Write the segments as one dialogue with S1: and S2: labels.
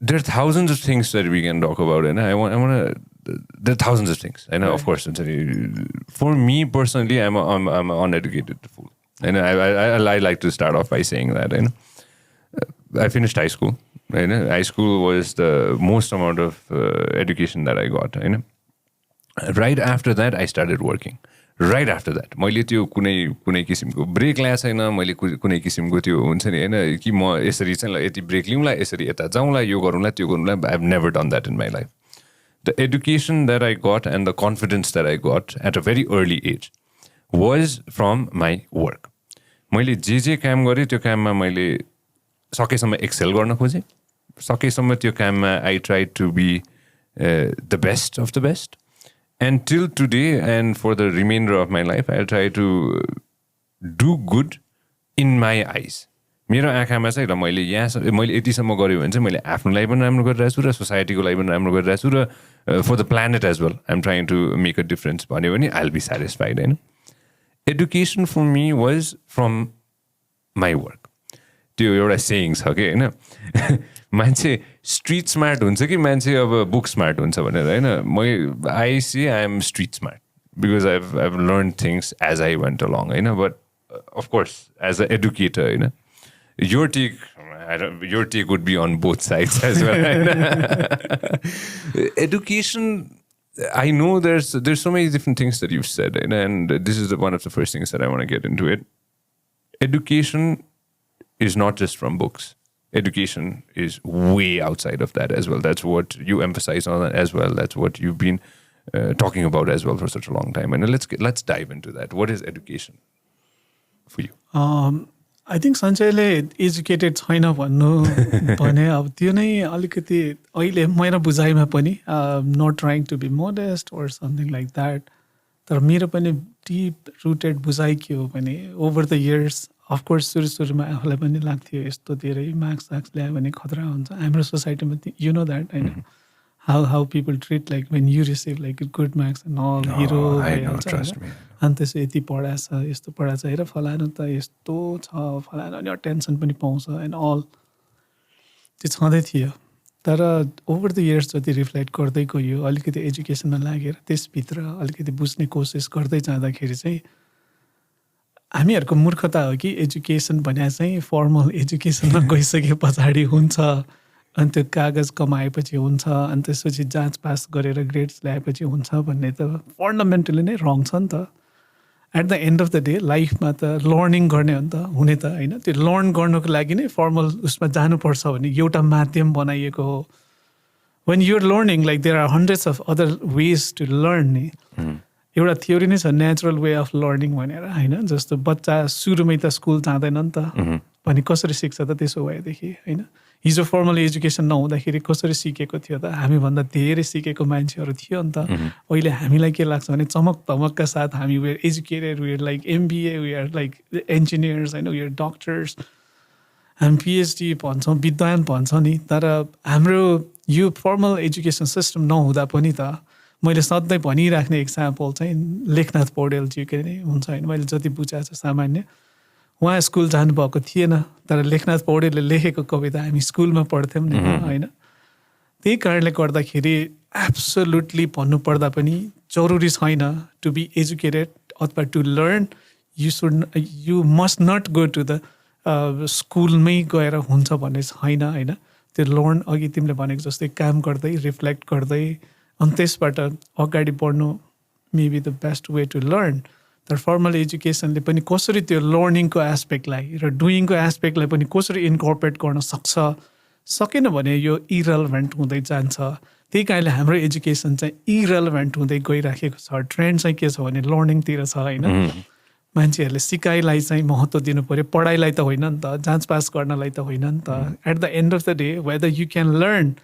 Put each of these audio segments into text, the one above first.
S1: there are thousands of things that we can talk about, and I want to. There are thousands of things. I know, of course. For me personally, I'm an uneducated fool, and I like to start off by saying that. I finished high school. High school was the most amount of education that I got. Right after that, I started working. Right after that, मैले त्यो कुनै किसिमको brake ल्याएको छैन, मैले कुनै किसिमको त्यो हुन्छ नि होइन कि म यसरी चाहिँ यति ब्रेक लिउँला, यसरी यता जाउँला, यो गरौँला, त्यो गरौँला. I have never done that in my life. The education that I got and the confidence that I got at a very early age was from my work. मैले जे काम गरेँ त्यो काममा मैले सकेसम्म एक्सेल गर्न खोजेँ. सकेसम्म त्यो काममा I tried to be the best of the best. And till today and for the remainder of my life, I'll try to do good in my eyes. मेरो आँखामा चाहिँ ल मैले यतिसम्म गऱ्यो भने चाहिँ मैले आफ्नो लागि पनि राम्रो गरिरहेको छु र सोसाइटीको लागि पनि राम्रो गरिरहेको छु र for the planet as well I'm trying to make a difference भन्यो भने आई विल बी सेटिस्फाइड. होइन, education for me was from my work. त्यो एउटा सेयिङ छ कि होइन, मान्छे स्ट्रिट स्मार्ट हुन्छ कि मान्छे अब बुक स्मार्ट हुन्छ भनेर. होइन, I see I am street smart because I learn things as I went along. होइन, but of course as a educator, होइन, your take would be on both sides as well. Education, I know there's so many different things that you've said, and this is one of the first things that I want to get into it. Education is not just from books. Education is way outside of that as well. That's what you emphasize on as well. That's what you've been talking about as well for such a long time. And let's dive into that. What is education for you?
S2: I think सञ्चयले educated छैन भन्नु भने अब त्यो नै अलिकति अहिले मेरो बुझाइमा पनि not trying to be modest or something like that. तर मेरो पनि डिप रुटेड बुझाइ के हो भने ओभर द इयर्स अफकोर्स सुरुमा आफूलाई पनि लाग्थ्यो यस्तो धेरै मार्क्स ल्यायो भने खतरा हुन्छ हाम्रो सोसाइटीमा. यु नो द्याट, होइन, how people treat like when you receive like good marks and all, hero
S1: trust me.
S2: अनि त्यसो यति पढाएछ यस्तो पढाएछ हेर फलानु त यस्तो छ फलानु अनि टेन्सन पनि पाउँछ एन्ड अल त्यो छँदै थियो. तर ओभर द इयर्स जति रिफ्लेक्ट गर्दै गयो अलिकति एजुकेसनमा लागेर त्यसभित्र अलिकति बुझ्ने कोसिस गर्दै जाँदाखेरि चाहिँ हामीहरूको मूर्खता हो कि एजुकेसन भने चाहिँ फर्मल एजुकेसनमा गइसके पछाडि हुन्छ अनि त्यो कागज कमाएपछि हुन्छ अनि त्यसपछि जाँच पास गरेर ग्रेड्स ल्याएपछि हुन्छ भन्ने त फन्डामेन्टली नै रङ छ नि त. At the end of the day लाइफमा त लर्निङ गर्ने हो नि त हुने त, होइन. त्यो लर्न गर्नुको लागि नै फर्मल उसमा जानुपर्छ भने एउटा माध्यम बनाइएको हो. When you're learning like there are hundreds of other ways to learn नि. एउटा थ्योरी नै छ नेचुरल वे अफ लर्निङ भनेर, होइन. जस्तो बच्चा सुरुमै त स्कुल जाँदैन नि त भने कसरी सिक्छ त त्यसो भएदेखि, होइन. हिजो फर्मल एजुकेसन नहुँदाखेरि कसरी सिकेको थियो त हामीभन्दा धेरै सिकेको मान्छेहरू थियो नि त. अहिले हामीलाई के लाग्छ भने चमक धमकका साथ हामी we're educated, we're like MBA, we're like engineers, होइन, वेयर डक्टर्स, हामी पिएचडी भन्छौँ, विद्वान भन्छौँ नि. तर हाम्रो यो फर्मल एजुकेसन सिस्टम नहुँदा पनि त मैले सधैँ भनिराख्ने इक्जाम्पल चाहिँ लेखनाथ पौडेलजीकै नै हुन्छ, होइन. मैले जति बुझाएको छ सामान्य उहाँ स्कुल जानुभएको थिएन तर लेखनाथ पौडेलले लेखेको कविता हामी स्कुलमा पढ्थ्यौँ नि, होइन. त्यही कारणले गर्दाखेरि एब्सोल्युटली भन्नुपर्दा पनि जरुरी छैन टु बी एजुकेटेड अथवा to learn. You must not go to the स्कुलमै गएर हुन्छ भन्ने छैन, होइन. त्यो लर्न अघि तिमीले भनेको जस्तै काम गर्दै रिफ्लेक्ट गर्दै अनि त्यसबाट अगाडि बढ्नु maybe the best way to learn. तर फर्मल एजुकेसनले पनि कसरी त्यो लर्निङको एस्पेक्टलाई र डुइङको एस्पेक्टलाई पनि कसरी इन्कर्पोरेट गर्न सकेन भने यो इरेलेभेन्ट हुँदै जान्छ. त्यही कारणले हाम्रो एजुकेसन चाहिँ इरेलेभेन्ट हुँदै गइराखेको छ. ट्रेन्ड चाहिँ के छ भने लर्निङतिर छ, होइन. मान्छेहरूले सिकाइलाई चाहिँ महत्त्व दिनु पऱ्यो, पढाइलाई त होइन नि त, जाँच पास गर्नलाई त होइन नि त. At the end of the day whether you can learn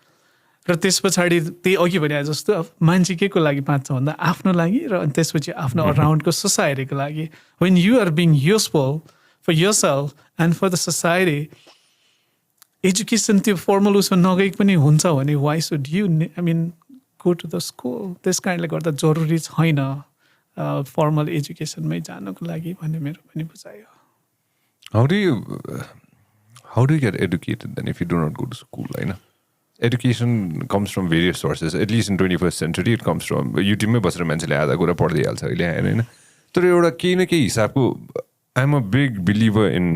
S2: र त्यस पछाडि त्यही अघि भने जस्तो मान्छे के को लागि बाँच्छ भन्दा आफ्नो लागि र त्यसपछि आफ्नो अराउन्डको सोसाइटीको लागि. When you are being useful for yourself and for the society, education त्यो फर्मल उसमा नगएको पनि हुन्छ भने why should you I mean go to the school. त्यस कारणले गर्दा जरुरी छैन फर्मल एजुकेसनमै जानको लागि भन्ने मेरो पनि बुझाइ हो.
S1: How do you get educated then if you do not go to school, होइन? education comes from various sources. At least in 21st century, it comes from युट्युबमै बसेर मान्छेले आधा कुरा पढ्दै हाल्छ अहिले होइन. तर एउटा केही न केही हिसाबको I am a big believer in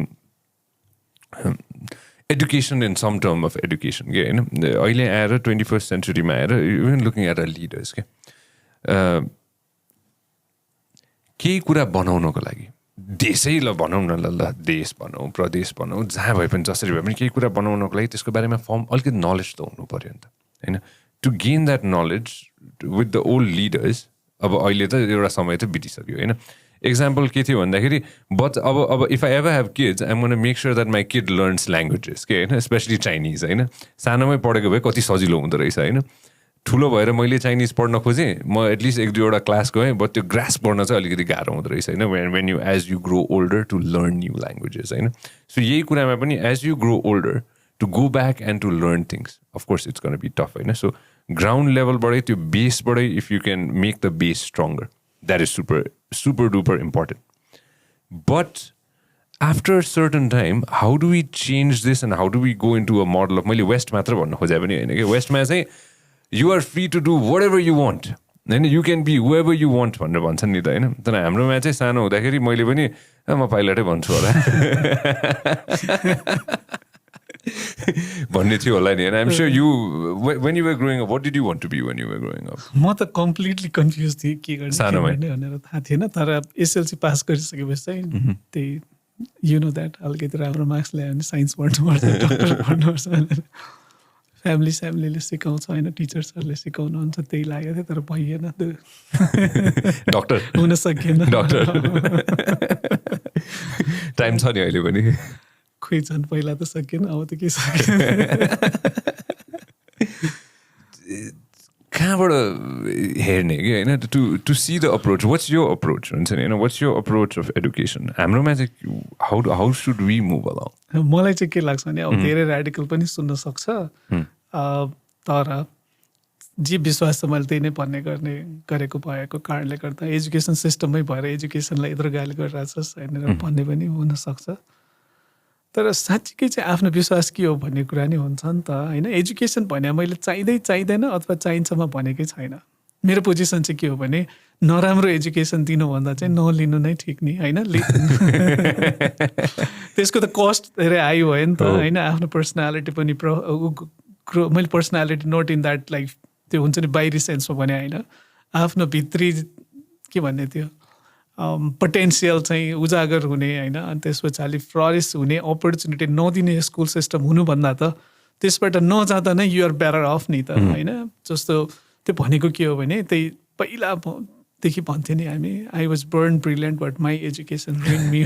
S1: education in some term of education के होइन. अहिले आएर 21st centuryमा आएर even looking at our leaders के केही कुरा बनाउनको लागि देशै ल भनौँ न ल देश भनौँ प्रदेश भनौँ जहाँ भए पनि जसरी भए पनि केही कुरा बनाउनको लागि त्यसको बारेमा अलिकति नलेज त हुनु पऱ्यो नि त होइन. To gain that knowledge with the old leaders. अब अहिले त एउटा समय त बितिसक्यो होइन. एक्जाम्पल के थियो भन्दाखेरि अब if I ever have kids I'm gonna make sure that my kid learns languages के होइन, स्पेसली चाइनिज होइन. सानोमै पढेको भए कति सजिलो हुँदो रहेछ होइन. ठुलो भएर मैले चाइनिज पढ्न खोजेँ, म एटलिस्ट 1-2 क्लास गएँ, बट त्यो ग्रास्प गर्न चाहिँ अलिकति गाह्रो हुँदो रहेछ होइन. When you as you grow older to learn new languages होइन. सो यही कुरामा पनि as you grow older to go back and to learn things of course it's gonna be tough होइन. सो ग्राउन्ड लेभलबाटै त्यो बेसबाटै if you can make the base stronger, that is super duper important. But after a certain time, how do we change this and how do we go into a model of मैले West मात्र भन्न खोजे पनि होइन कि वेस्टमा चाहिँ you are free to do whatever you want होइन, you can be whoever you want भनेर भन्छन् नि त होइन. तर हाम्रोमा चाहिँ सानो हुँदाखेरि मैले पनि म पाइलटै भन्छु होला भन्ने थियो होला नि. And I'm sure you, when you were growing up, what did you want to be when you were growing up?
S2: म त कम्प्लिटली कन्फ्युज थिएँ के गर्ने भनेर थाहा थिएन. तर एसएलसी पास गरिसकेपछि चाहिँ त्यही यु नो द्याट अलिकति राम्रो मार्क्स ल्यायो भने साइन्स पढ्नुपर्छ, डक्टर पढ्नुपर्छ भनेर फ्यामिलीले सिकाउँछ होइन, टिचर्सहरूले सिकाउनुहुन्छ त्यही लागेको थियो. तर भइएन,
S1: डक्टर
S2: हुन सकिएन.
S1: डक्टर टाइम छ नि अहिले पनि.
S2: खोइ झन् पहिला त सकिएन, अब त के सकिएन.
S1: कहाँबाट हेर्ने कि होइन to see the approach. What's यो अप्रोच हुन्छ नि होइन, वाट्स यो अप्रोच अफ एडुकेसन हाम्रोमा चाहिँ how should we move along.
S2: मलाई चाहिँ के लाग्छ भने अब धेरै रेडिकल पनि सुन्न सक्छ, तर जे विश्वास छ मैले त्यही नै भन्ने गरेको भएको कारणले गर्दा एजुकेसन सिस्टममै भएर एजुकेसनलाई यत्रो गाली गरिरहेछस् होइन भन्ने पनि हुनसक्छ. तर साँच्चीकै चाहिँ आफ्नो विश्वास के हो भन्ने कुरा नै हुन्छ नि त होइन. एजुकेसन भने मैले चाहिँदैन अथवा चाहिन्छमा भनेकै छैन. मेरो पोजिसन चाहिँ के हो भने नराम्रो एजुकेसन दिनुभन्दा चाहिँ नलिनु नै ठिक नि होइन. त्यसको त कस्ट धेरै हाई भयो नि त होइन. आफ्नो पर्सनालिटी पनि मैले personality note in that like त्यो हुन्छ नि बाहिरी सेन्समा भने होइन, आफ्नो भित्री के भन्ने थियो पोटेन्सियल चाहिँ उजागर हुने होइन. अनि त्यस पछाडि फ्लरिस हुने अपर्च्युनिटी नदिने स्कुल सिस्टम हुनुभन्दा त त्यसबाट नजाँदा नै युआर बेटर अफ नि त होइन. जस्तो त्यो भनेको के हो भने त्यही पहिलादेखि भन्थ्यो नि हामी, I was born brilliant but my education ruined me.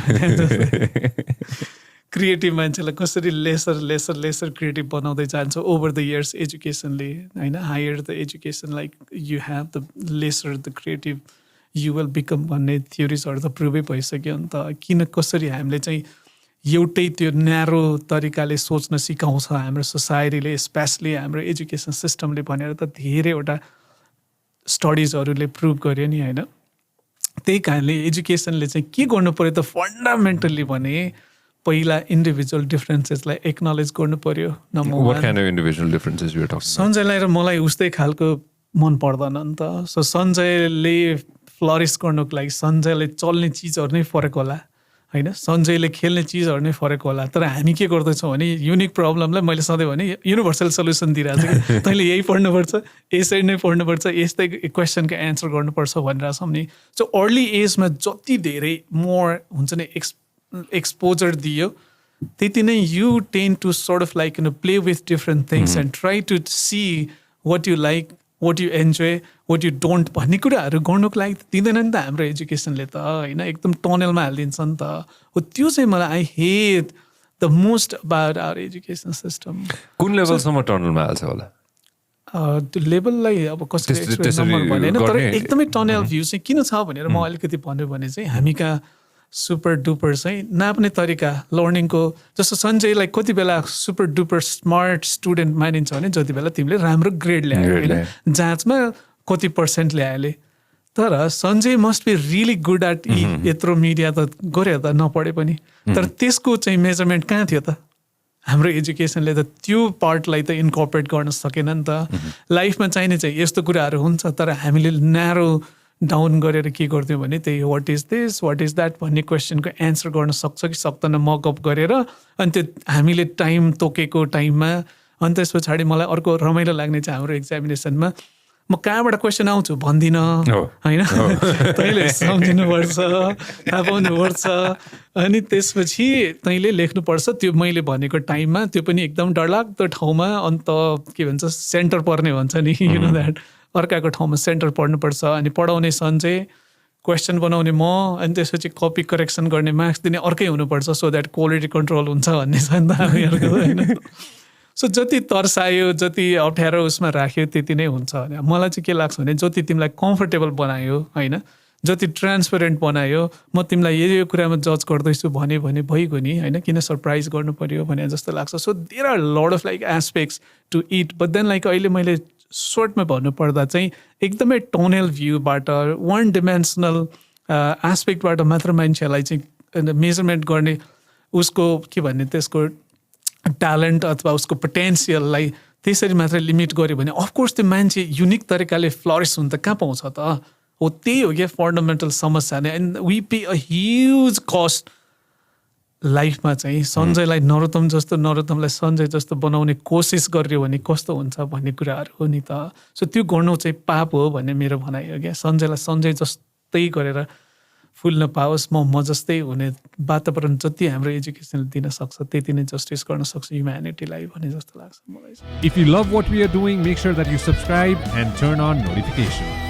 S2: Creative मान्छेलाई कसरी लेसर क्रिएटिभ बनाउँदै जान्छ ओभर द इयर्स एजुकेसनले होइन. Higher the education like you have the lesser the creative you will become भन्ने थ्योरिजहरू त प्रुभै भइसक्यो नि त. किन कसरी हामीले चाहिँ एउटै त्यो न्यारो तरिकाले सोच्न सिकाउँछ हाम्रो सोसाइटीले, स्पेसली हाम्रो एजुकेसन सिस्टमले भनेर त धेरैवटा स्टडिजहरूले प्रुभ गर्यो नि होइन. त्यही कारणले एजुकेसनले चाहिँ के गर्नु पऱ्यो त फन्डामेन्टल्ली भने पहिला इन्डिभिजुअल डिफ्रेन्सेसलाई एक्नोलेज गर्नु पऱ्यो. सञ्जयलाई र मलाई उस्तै खालको मन पर्दैन नि त. सो सञ्जयले फ्लरिस गर्नुको लागि सञ्जयले चल्ने चिजहरू नै फरक होला होइन, सञ्जयले खेल्ने चिजहरू नै फरक होला. तर हामी के गर्दैछौँ भने युनिक प्रब्लमलाई मैले सधैँ भने युनिभर्सल सल्युसन दिइरहेको छु कि तैँले यही पढ्नुपर्छ, यसरी नै पढ्नुपर्छ, यस्तै क्वेसनको एन्सर गर्नुपर्छ भनिरहेको छौँ नि. सो अर्ली एजमा जति धेरै मोर हुन्छ नि एक्सपोजर दियो त्यति नै you tend to sort of like play with different things and try to see what you like, what you enjoy, what you don't भन्ने कुराहरू गर्नुको लागि दिँदैन नि त हाम्रो एजुकेसनले त होइन. एकदम टनलमा हालिदिन्छ नि त. हो त्यो चाहिँ मलाई I hate the most about our education system.
S1: कुन लेभलसम्म टनलमा हाल्छ होला
S2: त्यो लेभललाई अब कसरी एक्सप्लेन भनेन, तर एकदमै टनल भ्यू चाहिँ किन छ भनेर म अलिकति भन्यो भने चाहिँ हामी कहाँ सुपर डुपर चाहिँ नाप्ने तरिका लर्निङको. जस्तो सञ्जयलाई कति बेला सुपर डुपर स्मार्ट स्टुडेन्ट मानिन्छ भने जति बेला तिमीले राम्रो ग्रेड ल्यायो होइन, जाँचमा कति % ल्यायो. तर Sanjay must be really good at यत्रो मिडिया त गऱ्यो त नपढे पनि, तर त्यसको चाहिँ मेजरमेन्ट कहाँ थियो त हाम्रो एजुकेसनले त त्यो पार्टलाई त इन्कर्पोरेट गर्न सकेन नि त लाइफमा चाहिने चाहिँ यस्तो कुराहरू हुन्छ तर हामीले न्यारो डाउन गरेर के गर्थ्यौँ भने त्यही what is this what is that भन्ने क्वेसनको एन्सर गर्न सक्छ कि सक्दैन मकअप गरेर अनि त्यो हामीले टाइम तोकेको टाइममा अनि त्यस पछाडि मलाई अर्को रमाइलो लाग्ने चाहिँ हाम्रो एक्जामिनेसनमा म कहाँबाट क्वेसन आउँछु भन्दिनँ होइन तैँले सम्झिनुपर्छ थाहा पाउनुपर्छ अनि त्यसपछि तैँले लेख्नुपर्छ त्यो मैले भनेको टाइममा त्यो पनि एकदम डरलाग्दो ठाउँमा अन्त के भन्छ सेन्टर पर्ने भन्छ नि यु नो द्याट अर्काको ठाउँमा सेन्टर पर्नुपर्छ अनि पढाउने सन्चै क्वेसन बनाउने म अनि त्यसपछि कपी करेक्सन गर्ने मार्क्स दिने अर्कै हुनुपर्छ सो द्याट क्वालिटी कन्ट्रोल हुन्छ भन्ने छ नि त हामीहरूको होइन सो जति तर्सायो जति अप्ठ्यारो उसमा राख्यो त्यति नै हुन्छ भने मलाई चाहिँ के लाग्छ भने जति तिमीलाई कम्फर्टेबल बनायो होइन जति ट्रान्सपेरेन्ट बनायो म तिमीलाई यो कुरामा जज गर्दैछु भने भइगयो नि होइन किन सरप्राइज गर्नु पर्यो भने जस्तो लाग्छ so there are lot of like aspects to it but then like अहिले मैले सर्टमा भन्नुपर्दा चाहिँ एकदमै टोनल भ्यूबाट वान डिमेन्सनल एस्पेक्टबाट मात्र मान्छेलाई चाहिँ मेजरमेन्ट गर्ने उसको के भन्ने त्यसको ट्यालेन्ट अथवा उसको पोटेन्सियललाई त्यसरी मात्र लिमिट गर्यो भने अफकोर्स त्यो मान्छे युनिक तरिकाले फ्लरिस हुन त कहाँ पाउँछ त हो त्यही हो क्या फन्डामेन्टल समस्या नै and we pay a huge cost लाइफमा चाहिँ सञ्जयलाई नरोत्तमलाई सञ्जय जस्तो बनाउने कोसिस गर्यो भने कस्तो हुन्छ भन्ने कुराहरू हो नि त सो त्यो गर्नु चाहिँ पाप हो भन्ने मेरो भनाइ हो क्या सञ्जयलाई सञ्जय जस्तै गरेर फुल्न पाओस् म जस्तै हुने वातावरण जति हाम्रो एजुकेसनले दिन सक्छ त्यति नै जस्टिस गर्न सक्छ ह्युम्यानिटीलाई भने जस्तो लाग्छ मलाई
S3: If you love what we are doing, make sure that you subscribe and turn on notifications.